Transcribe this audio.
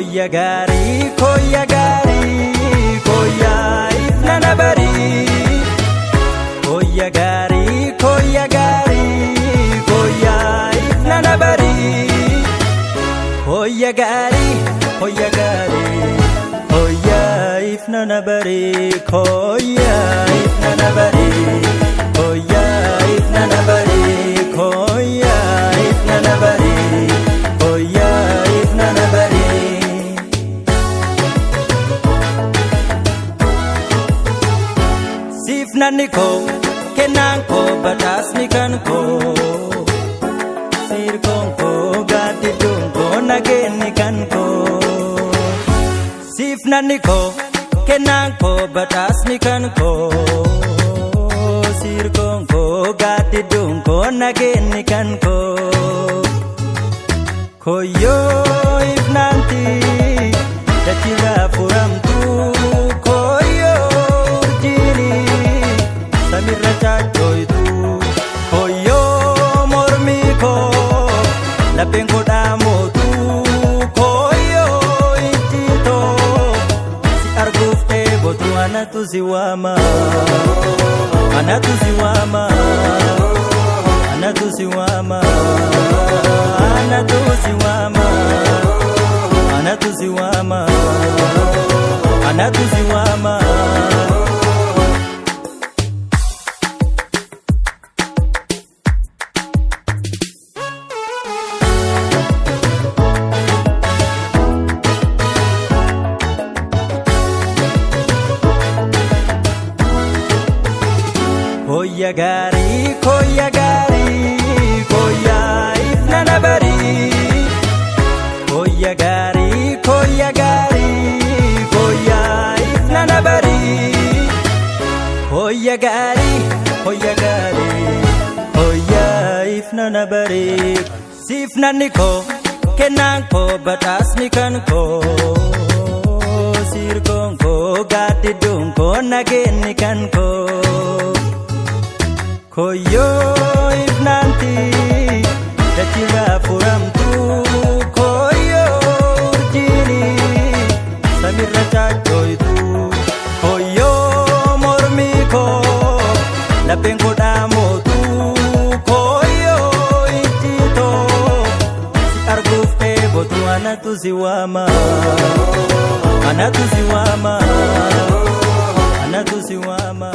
koya gari, koya ifna nabari. Koya gari, koya ifna nabari. Koya gari, ifna nabari. Koya ifna nabari. Koya ifna nabari. Koya ifna nabari. Koya ifna nabari. Sifna niko kenanko batasni kanko. Sirkonko gati dunko nageni kanko. Sifna niko kenanko batasni kanko. Sirkonko gati dunko nageni kanko. Koyo ifnanti dachira furamtu. Koyo urjini samirra chachoitu. Koyo mormiko lapengo damotu. Koyo ichito si argufte botu anatu siwama. Anatu siwama. Anatu siwama. Anatu siwama. Anatu siwama. Anatu siwama. Koya gari, koya ifna nabari. Koya gari, ifna nabari. Koya gari, ifna nabari. Sifna niko kenanko batasni kanko. Sirkonko gati dunko nageni kanko. Koyo ifnanti dachira furamtu. Koyo urjini samirra chachoitu. Koyo mormiko lapengo damotu. Koyo ichito si argufte botu anatu siwama. Anatu siwama. Anatu siwama.